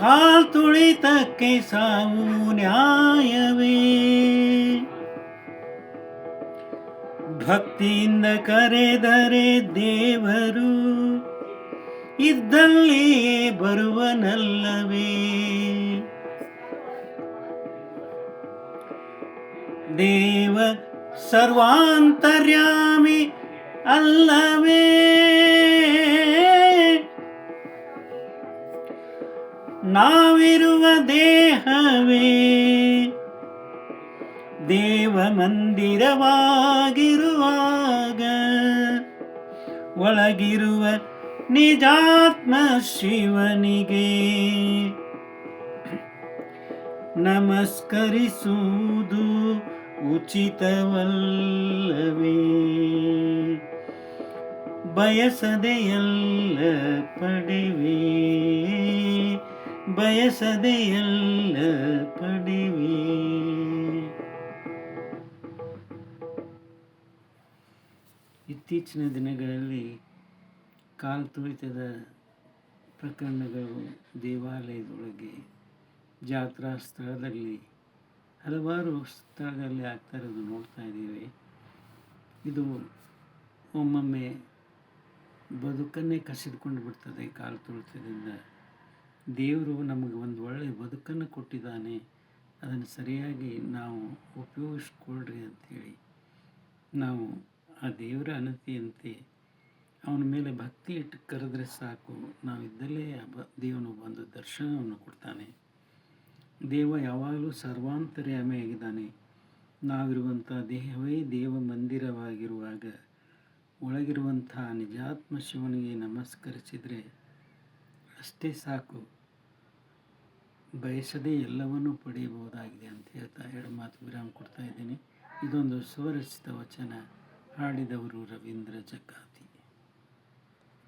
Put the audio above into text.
ಕಾಲ್ ತುಳಿತಕ್ಕೆ ಸಾವು ನ್ಯಾಯವೇ? ಭಕ್ತಿಯಿಂದ ಕರೆದರೆ ದೇವರು ಇದ್ದಲ್ಲಿಯೇ ಬರುವನಲ್ಲವೇ? ದೇವ ಸರ್ವಾಂತರ್ಯಾಮಿ ಅಲ್ಲವೇ? ನಾವಿರುವ ದೇಹವೇ ದೇವ ಮಂದಿರವಾಗಿರುವಾಗ ಒಳಗಿರುವ ನಿಜಾತ್ಮ ಶಿವನಿಗೆ ನಮಸ್ಕರಿಸುವುದು ಉಚಿತವಲ್ಲವೇ? ಬಯಸದೆಯಲ್ಲ ಪಡೆವೆ, ಬಯಸದೆಯಲ್ಲ ಪಡೆವೆ. ಇತ್ತೀಚಿನ ದಿನಗಳಲ್ಲಿ ಕಾಲು ತುಳಿತದ ಪ್ರಕರಣಗಳು ದೇವಾಲಯದೊಳಗೆ, ಜಾತ್ರಾ ಸ್ಥಳದಲ್ಲಿ, ಹಲವಾರು ಸ್ಥಳದಲ್ಲಿ ಆಗ್ತಾ ಇರೋದು ನೋಡ್ತಾ ಇದ್ದೀವಿ. ಇದು ಒಮ್ಮೊಮ್ಮೆ ಬದುಕನ್ನೇ ಕಸಿದುಕೊಂಡು ಬಿಡ್ತದೆ. ಕಾಲು ತುಳಿತದಿಂದ ದೇವರು ನಮಗೆ ಒಂದು ಒಳ್ಳೆಯ ಬದುಕನ್ನು ಕೊಟ್ಟಿದ್ದಾನೆ, ಅದನ್ನು ಸರಿಯಾಗಿ ನಾವು ಉಪಯೋಗಿಸ್ಕೊಳ್ರಿ ಅಂಥೇಳಿ ನಾವು ಆ ದೇವರ ಅನತಿಯಂತೆ ಅವನ ಮೇಲೆ ಭಕ್ತಿ ಇಟ್ಟು ಕರೆದ್ರೆ ಸಾಕು, ನಾವಿದ್ದಲ್ಲೇ ದೇವನು ಬಂದು ದರ್ಶನವನ್ನು ಕೊಡ್ತಾನೆ. ದೇವ ಯಾವಾಗಲೂ ಸರ್ವಾಂತರ್ಯಾಮಿಯಾಗಿದ್ದಾನೆ. ನಾವಿರುವಂಥ ದೇಹವೇ ದೇವ ಮಂದಿರವಾಗಿರುವಾಗ ಒಳಗಿರುವಂಥ ನಿಜಾತ್ಮ ಶಿವನಿಗೆ ನಮಸ್ಕರಿಸಿದರೆ ಅಷ್ಟೇ ಸಾಕು, ಬಯಸದೇ ಎಲ್ಲವನ್ನೂ ಪಡೆಯಬಹುದಾಗಿದೆ ಅಂತ ಹೇಳ್ತಾ ಎರಡು ಮಾತು ವಿರಾಮ ಕೊಡ್ತಾ ಇದ್ದೀನಿ. ಇದೊಂದು ಸ್ವರಚಿತ ವಚನ, ಹಾಡಿದವರು ರವೀಂದ್ರ ಜಕಾತಿ.